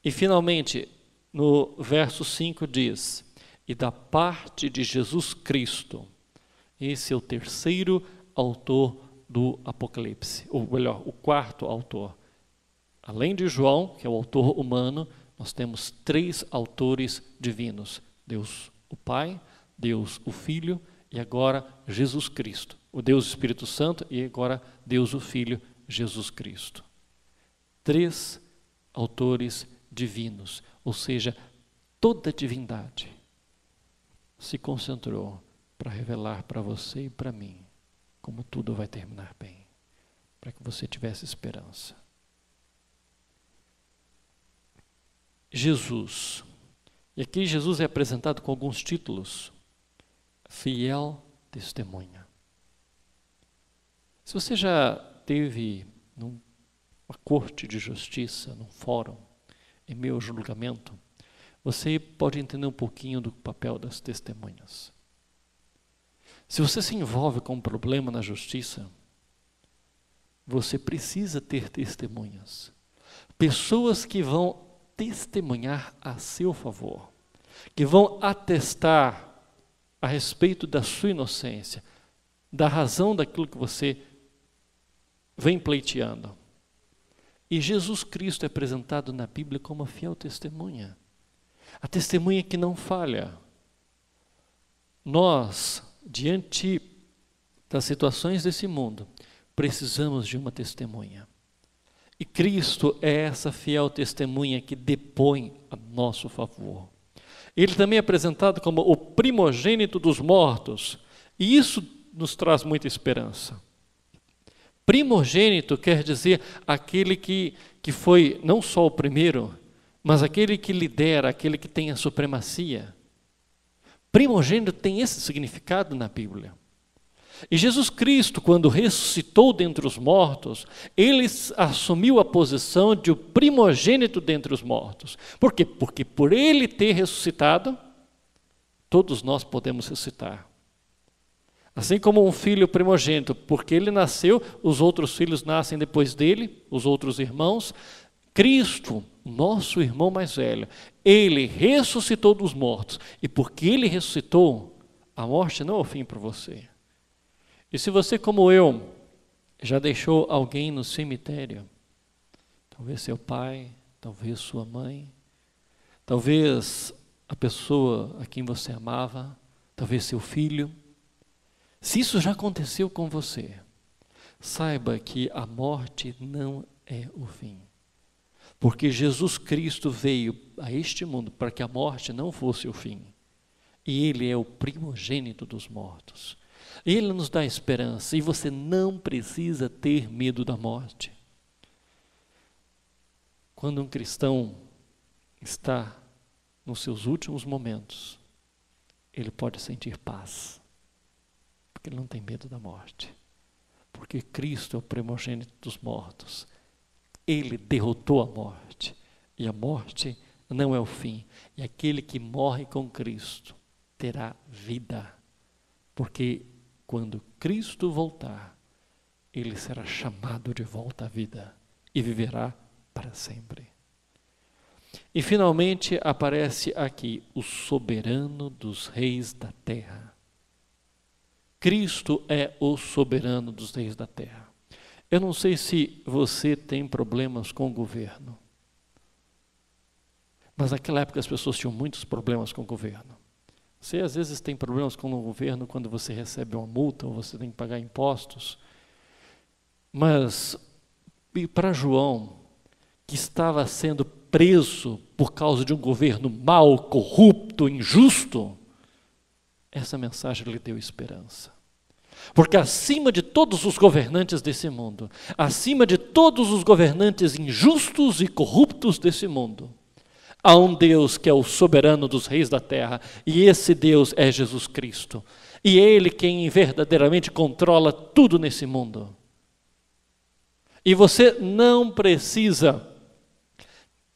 E finalmente, no verso 5 diz, e da parte de Jesus Cristo, esse é o terceiro autor do Apocalipse, ou melhor, o 4º autor. Além de João, que é o autor humano, nós temos 3 autores divinos. Deus o Pai, Deus o Filho e agora Jesus Cristo. O Deus Espírito Santo e agora Deus o Filho, Jesus Cristo. 3 autores divinos, ou seja, toda a divindade se concentrou para revelar para você e para mim como tudo vai terminar bem, para que você tivesse esperança. Jesus. E aqui Jesus é apresentado com alguns títulos. Fiel testemunha. Se você já teve numa corte de justiça, num fórum, em meio ao julgamento, você pode entender um pouquinho do papel das testemunhas. Se você se envolve com um problema na justiça, você precisa ter testemunhas. Pessoas que vão testemunhar a seu favor, que vão atestar a respeito da sua inocência, da razão daquilo que você vem pleiteando. E Jesus Cristo é apresentado na Bíblia como a fiel testemunha. A testemunha que não falha. Nós, diante das situações desse mundo, precisamos de uma testemunha. E Cristo é essa fiel testemunha que depõe a nosso favor. Ele também é apresentado como o primogênito dos mortos. E isso nos traz muita esperança. Primogênito quer dizer aquele que foi não só o primeiro, mas aquele que lidera, aquele que tem a supremacia. Primogênito tem esse significado na Bíblia. E Jesus Cristo, quando ressuscitou dentre os mortos, ele assumiu a posição de o primogênito dentre os mortos. Por quê? Porque por ele ter ressuscitado, todos nós podemos ressuscitar. Assim como um filho primogênito, porque ele nasceu, os outros filhos nascem depois dele, os outros irmãos. Cristo, nosso irmão mais velho, ele ressuscitou dos mortos. E porque ele ressuscitou, a morte não é o fim para você. E se você, como eu, já deixou alguém no cemitério, talvez seu pai, talvez sua mãe, talvez a pessoa a quem você amava, talvez seu filho, se isso já aconteceu com você, saiba que a morte não é o fim. Porque Jesus Cristo veio a este mundo para que a morte não fosse o fim. E Ele é o primogênito dos mortos. Ele nos dá esperança e você não precisa ter medo da morte. Quando um cristão está nos seus últimos momentos, ele pode sentir paz, porque ele não tem medo da morte. Porque Cristo é o primogênito dos mortos. Ele derrotou a morte, e a morte não é o fim. E aquele que morre com Cristo terá vida, porque quando Cristo voltar, ele será chamado de volta à vida e viverá para sempre. E finalmente aparece aqui o soberano dos reis da terra. Cristo é o soberano dos reis da terra. Eu não sei se você tem problemas com o governo, mas naquela época as pessoas tinham muitos problemas com o governo. Você às vezes tem problemas com o governo quando você recebe uma multa ou você tem que pagar impostos. Mas para João, que estava sendo preso por causa de um governo mau, corrupto, injusto, essa mensagem lhe deu esperança. Porque acima de todos os governantes desse mundo, acima de todos os governantes injustos e corruptos desse mundo, há um Deus que é o soberano dos reis da terra, e esse Deus é Jesus Cristo. E é Ele quem verdadeiramente controla tudo nesse mundo. E você não precisa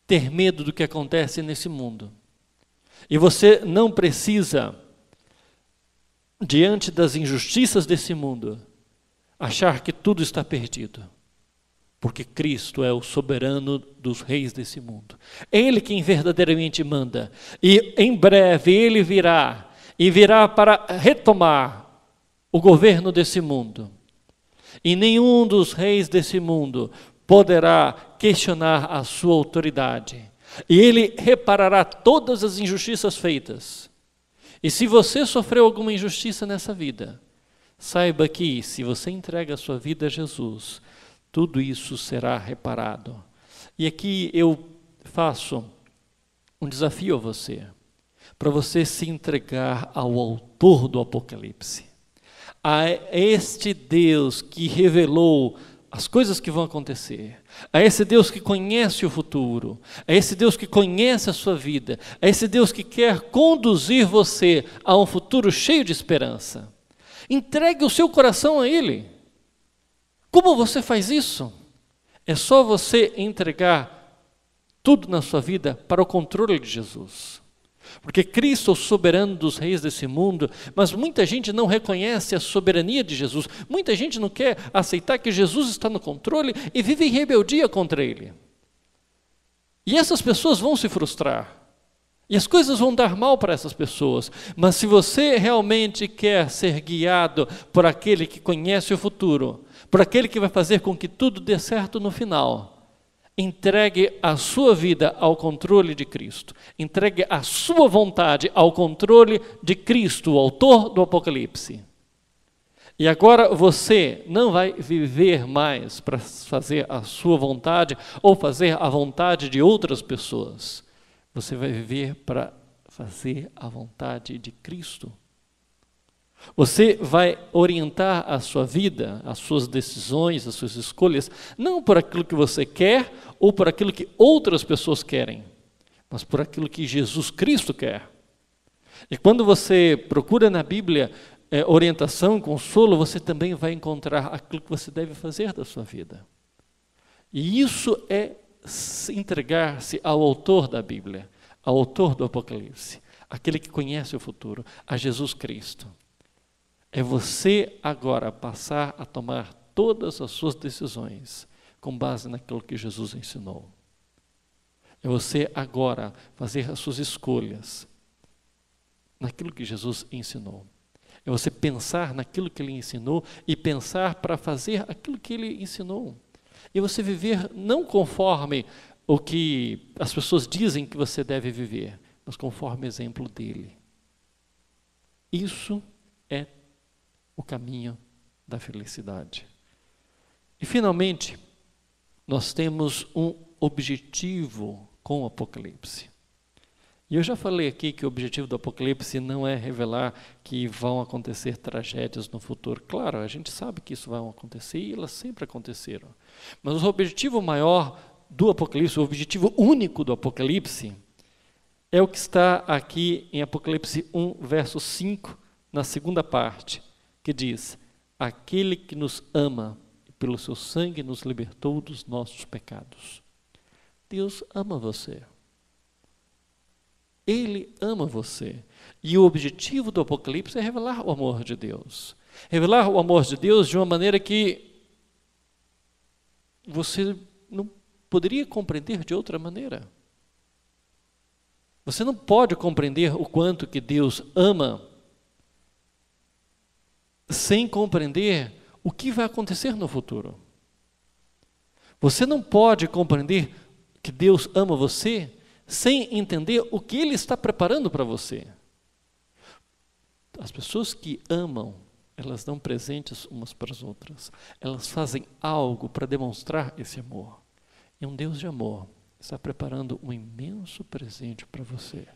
ter medo do que acontece nesse mundo. E você não precisa, diante das injustiças desse mundo, achar que tudo está perdido. Porque Cristo é o soberano dos reis desse mundo. É Ele quem verdadeiramente manda. E em breve Ele virá, e virá para retomar o governo desse mundo. E nenhum dos reis desse mundo poderá questionar a sua autoridade. E Ele reparará todas as injustiças feitas. E se você sofreu alguma injustiça nessa vida, saiba que se você entrega a sua vida a Jesus, tudo isso será reparado. E aqui eu faço um desafio a você, para você se entregar ao autor do Apocalipse, a este Deus que revelou as coisas que vão acontecer, a esse Deus que conhece o futuro, a esse Deus que conhece a sua vida, a esse Deus que quer conduzir você a um futuro cheio de esperança. Entregue o seu coração a Ele. Como você faz isso? É só você entregar tudo na sua vida para o controle de Jesus. Porque Cristo é o soberano dos reis desse mundo, mas muita gente não reconhece a soberania de Jesus. Muita gente não quer aceitar que Jesus está no controle e vive em rebeldia contra Ele. E essas pessoas vão se frustrar. E as coisas vão dar mal para essas pessoas. Mas se você realmente quer ser guiado por aquele que conhece o futuro, por aquele que vai fazer com que tudo dê certo no final, entregue a sua vida ao controle de Cristo. Entregue a sua vontade ao controle de Cristo, o autor do Apocalipse. E agora você não vai viver mais para fazer a sua vontade ou fazer a vontade de outras pessoas. Você vai viver para fazer a vontade de Cristo. Você vai orientar a sua vida, as suas decisões, as suas escolhas, não por aquilo que você quer ou por aquilo que outras pessoas querem, mas por aquilo que Jesus Cristo quer. E quando você procura na Bíblia orientação, consolo, você também vai encontrar aquilo que você deve fazer da sua vida. E isso é entregar-se ao autor da Bíblia, ao autor do Apocalipse, aquele que conhece o futuro, a Jesus Cristo. É você agora passar a tomar todas as suas decisões com base naquilo que Jesus ensinou. É você agora fazer as suas escolhas naquilo que Jesus ensinou. É você pensar naquilo que Ele ensinou e pensar para fazer aquilo que Ele ensinou. E você viver não conforme o que as pessoas dizem que você deve viver, mas conforme o exemplo dEle. Isso é o caminho da felicidade. E, finalmente, nós temos um objetivo com o Apocalipse. E eu já falei aqui que o objetivo do Apocalipse não é revelar que vão acontecer tragédias no futuro. Claro, a gente sabe que isso vai acontecer e elas sempre aconteceram. Mas o objetivo maior do Apocalipse, o objetivo único do Apocalipse, é o que está aqui em Apocalipse 1, verso 5, na segunda parte, que diz: aquele que nos ama e pelo seu sangue nos libertou dos nossos pecados. Deus ama você. Ele ama você. E o objetivo do Apocalipse é revelar o amor de Deus. Revelar o amor de Deus de uma maneira que você não poderia compreender de outra maneira. Você não pode compreender o quanto que Deus ama sem compreender o que vai acontecer no futuro. Você não pode compreender que Deus ama você sem entender o que Ele está preparando para você. As pessoas que amam, elas dão presentes umas para as outras. Elas fazem algo para demonstrar esse amor. E um Deus de amor está preparando um imenso presente para você.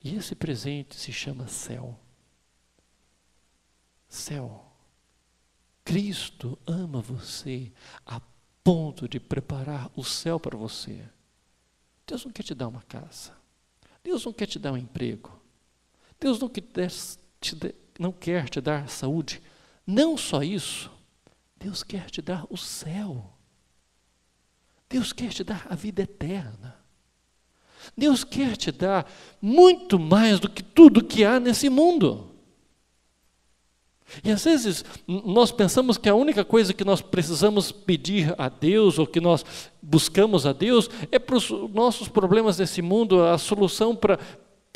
E esse presente se chama céu. Céu. Cristo ama você a ponto de preparar o céu para você. Deus não quer te dar uma casa. Deus não quer te dar um emprego. Deus não quer te dar saúde. Não só isso. Deus quer te dar o céu. Deus quer te dar a vida eterna. Deus quer te dar muito mais do que tudo que há nesse mundo. E às vezes nós pensamos que a única coisa que nós precisamos pedir a Deus, ou que nós buscamos a Deus, é para os nossos problemas desse mundo, a solução para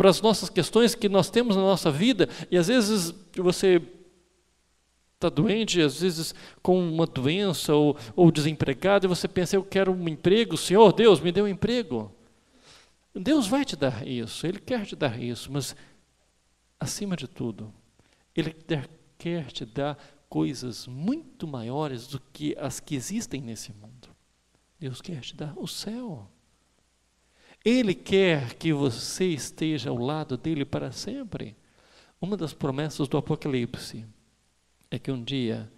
as nossas questões que nós temos na nossa vida. E às vezes você está doente, às vezes com uma doença ou desempregado, e você pensa: eu quero um emprego, Senhor Deus, me dê um emprego. Deus vai te dar isso, Ele quer te dar isso, mas acima de tudo, Ele quer te dar coisas muito maiores do que as que existem nesse mundo. Deus quer te dar o céu. Ele quer que você esteja ao lado dele para sempre. Uma das promessas do Apocalipse é que um dia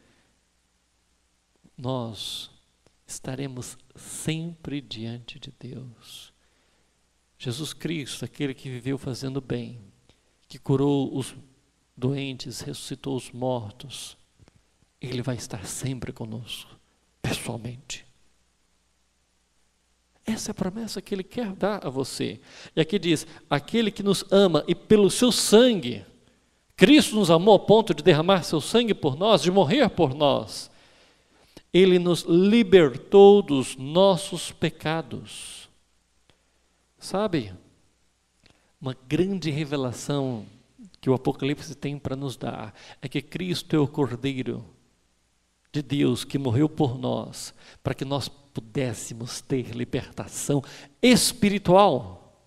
nós estaremos sempre diante de Deus. Jesus Cristo, aquele que viveu fazendo bem, que curou os doentes, ressuscitou os mortos, Ele vai estar sempre conosco, pessoalmente. Essa é a promessa que Ele quer dar a você. E aqui diz, aquele que nos ama e pelo seu sangue, Cristo nos amou ao ponto de derramar seu sangue por nós, de morrer por nós. Ele nos libertou dos nossos pecados. Sabe, uma grande revelação que o Apocalipse tem para nos dar é que Cristo é o Cordeiro de Deus que morreu por nós, para que nós pudéssemos ter libertação espiritual.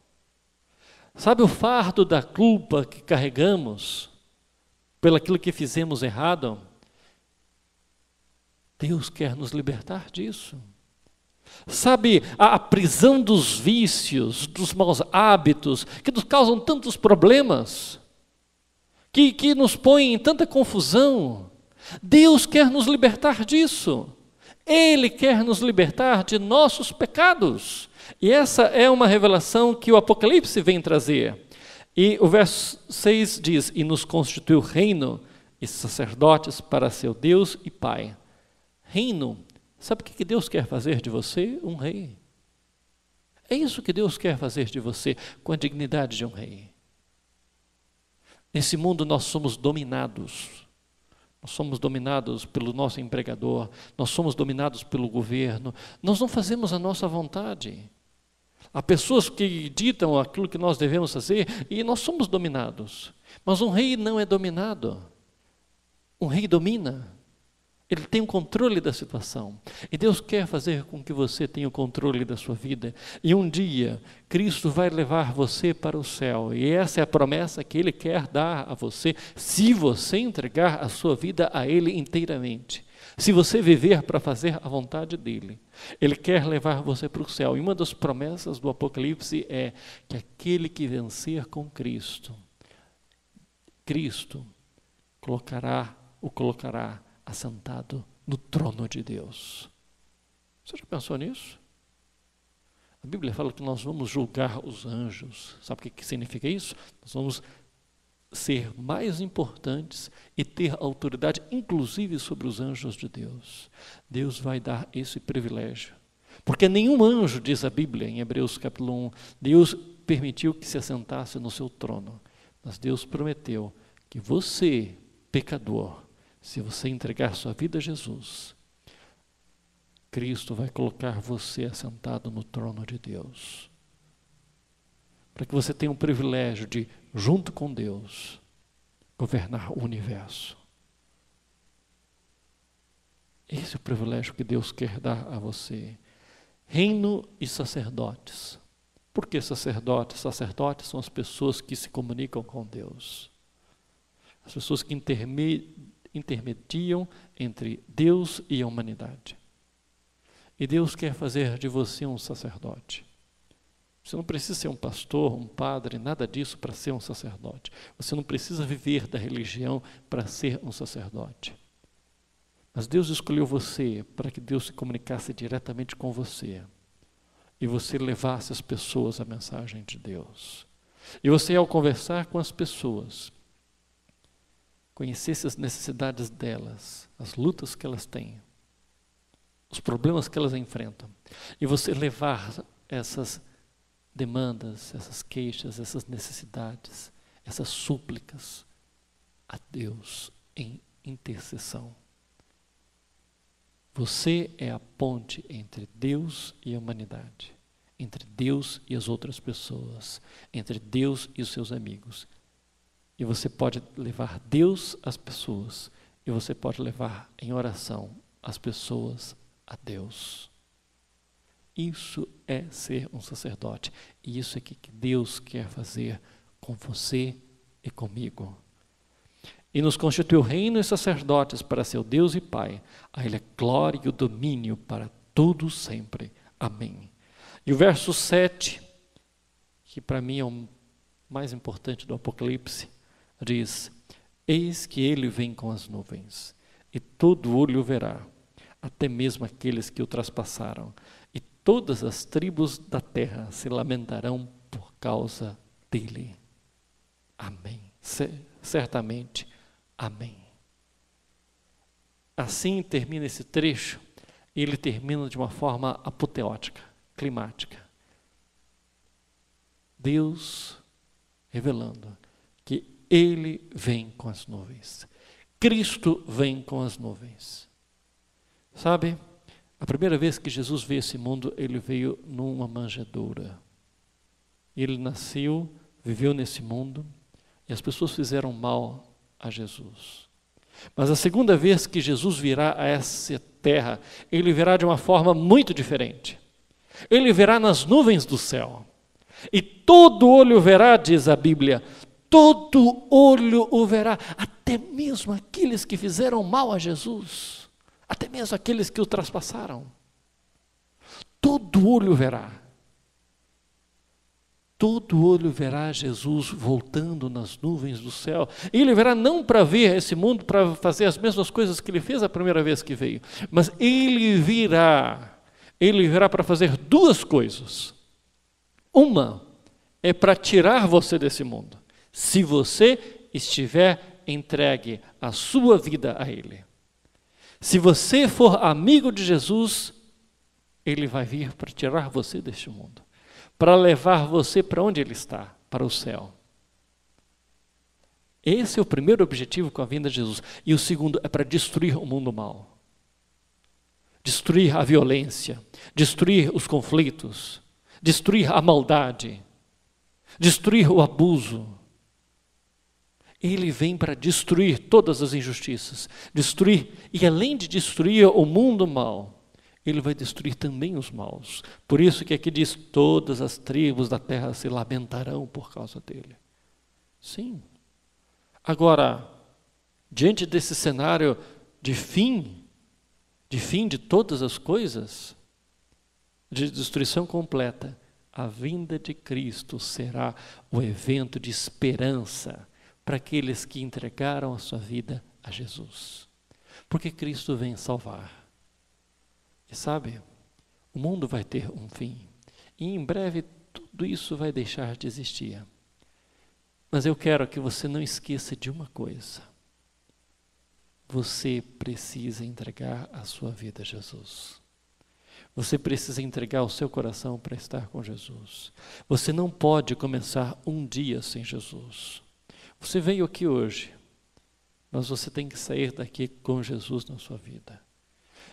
Sabe o fardo da culpa que carregamos pelo aquilo que fizemos errado? Deus quer nos libertar disso. Sabe a prisão dos vícios, dos maus hábitos, que nos causam tantos problemas, que nos põem em tanta confusão? Deus quer nos libertar disso. Ele quer nos libertar de nossos pecados. E essa é uma revelação que o Apocalipse vem trazer. E o verso 6 diz, e nos constituiu reino e sacerdotes para seu Deus e Pai. Reino, sabe o que Deus quer fazer de você? Um rei. É isso que Deus quer fazer de você, com a dignidade de um rei. Nesse mundo nós somos dominados. Nós somos dominados pelo nosso empregador, nós somos dominados pelo governo, nós não fazemos a nossa vontade. Há pessoas que ditam aquilo que nós devemos fazer e nós somos dominados. Mas um rei não é dominado. Um rei domina. Ele tem o controle da situação. E Deus quer fazer com que você tenha o controle da sua vida. E um dia, Cristo vai levar você para o céu. E essa é a promessa que Ele quer dar a você, se você entregar a sua vida a Ele inteiramente. Se você viver para fazer a vontade dEle. Ele quer levar você para o céu. E uma das promessas do Apocalipse é que aquele que vencer com Cristo, Cristo o colocará assentado no trono de Deus. Você já pensou nisso? A Bíblia fala que nós vamos julgar os anjos. Sabe o que significa isso? Nós vamos ser mais importantes e ter autoridade, inclusive sobre os anjos de Deus. Deus vai dar esse privilégio. Porque nenhum anjo, diz a Bíblia em Hebreus capítulo 1, Deus permitiu que se assentasse no seu trono. Mas Deus prometeu que você, pecador, se você entregar sua vida a Jesus, Cristo vai colocar você assentado no trono de Deus. Para que você tenha o privilégio de, junto com Deus, governar o universo. Esse é o privilégio que Deus quer dar a você. Reino e sacerdotes. Por que sacerdotes? Sacerdotes são as pessoas que se comunicam com Deus. As pessoas que intermediam entre Deus e a humanidade. E Deus quer fazer de você um sacerdote. Você não precisa ser um pastor, um padre, nada disso para ser um sacerdote. Você não precisa viver da religião para ser um sacerdote. Mas Deus escolheu você para que Deus se comunicasse diretamente com você. E você levasse às pessoas a mensagem de Deus. E você, ao conversar com as pessoas, conhecesse as necessidades delas, as lutas que elas têm, os problemas que elas enfrentam, e você levar essas demandas, essas queixas, essas necessidades, essas súplicas a Deus em intercessão. Você é a ponte entre Deus e a humanidade, entre Deus e as outras pessoas, entre Deus e os seus amigos. E você pode levar Deus às pessoas, e você pode levar em oração as pessoas a Deus. Isso é ser um sacerdote, e isso é que Deus quer fazer com você e comigo. E nos constituiu reino e sacerdotes para seu Deus e Pai. A Ele é glória e o domínio para todo sempre. Amém. E o verso 7, que para mim é o mais importante do Apocalipse, diz: eis que Ele vem com as nuvens, e todo olho o verá, até mesmo aqueles que o traspassaram, e todas as tribos da terra se lamentarão por causa dele. Amém. Certamente. Amém. Assim termina esse trecho, e ele termina de uma forma apoteótica, climática. Deus revelando que Ele vem com as nuvens. Cristo vem com as nuvens. Sabe, a primeira vez que Jesus veio a esse mundo, Ele veio numa manjedoura. Ele nasceu, viveu nesse mundo, e as pessoas fizeram mal a Jesus. Mas a segunda vez que Jesus virá a essa terra, Ele virá de uma forma muito diferente. Ele virá nas nuvens do céu. E todo olho verá, diz a Bíblia, todo olho o verá, até mesmo aqueles que fizeram mal a Jesus, até mesmo aqueles que o traspassaram. Todo olho verá. Todo olho verá Jesus voltando nas nuvens do céu. E Ele verá não para ver esse mundo, para fazer as mesmas coisas que Ele fez a primeira vez que veio, mas Ele virá para fazer duas coisas. Uma é para tirar você desse mundo, se você estiver entregue a sua vida a Ele. Se você for amigo de Jesus, Ele vai vir para tirar você deste mundo, para levar você para onde Ele está, para o céu. Esse é o primeiro objetivo com a vinda de Jesus. E o segundo é para destruir o mundo mau. Destruir a violência, destruir os conflitos, destruir a maldade, destruir o abuso. Ele vem para destruir todas as injustiças, destruir, e além de destruir o mundo mau, Ele vai destruir também os maus. Por isso que aqui diz, todas as tribos da terra se lamentarão por causa dele. Sim. Agora, diante desse cenário de fim de todas as coisas, de destruição completa, a vinda de Cristo será o evento de esperança para aqueles que entregaram a sua vida a Jesus. Porque Cristo vem salvar. E sabe, o mundo vai ter um fim. E em breve tudo isso vai deixar de existir. Mas eu quero que você não esqueça de uma coisa. Você precisa entregar a sua vida a Jesus. Você precisa entregar o seu coração para estar com Jesus. Você não pode começar um dia sem Jesus. Você veio aqui hoje, mas você tem que sair daqui com Jesus na sua vida.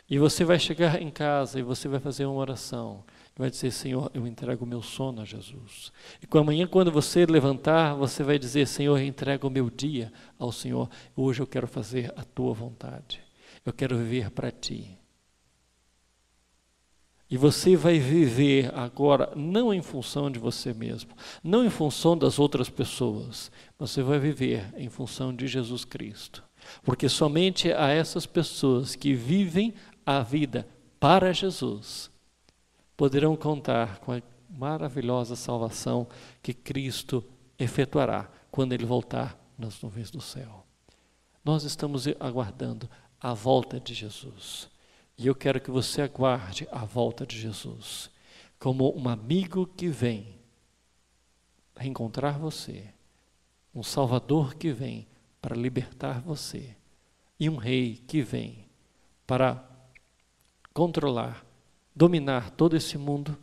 E você vai chegar em casa e você vai fazer uma oração. E vai dizer, Senhor, eu entrego o meu sono a Jesus. E amanhã, quando você levantar, você vai dizer, Senhor, eu entrego o meu dia ao Senhor. Hoje eu quero fazer a tua vontade. Eu quero viver para ti. E você vai viver agora, não em função de você mesmo, não em função das outras pessoas, você vai viver em função de Jesus Cristo. Porque somente a essas pessoas que vivem a vida para Jesus poderão contar com a maravilhosa salvação que Cristo efetuará quando Ele voltar nas nuvens do céu. Nós estamos aguardando a volta de Jesus. E eu quero que você aguarde a volta de Jesus como um amigo que vem reencontrar você, um Salvador que vem para libertar você e um Rei que vem para controlar, dominar todo esse mundo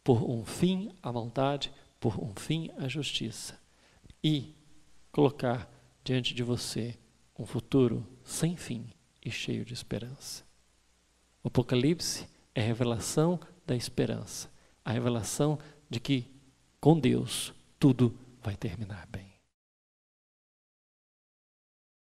por um fim à maldade, por um fim à justiça e colocar diante de você um futuro sem fim e cheio de esperança. O Apocalipse é a revelação da esperança, a revelação de que com Deus tudo vai terminar bem.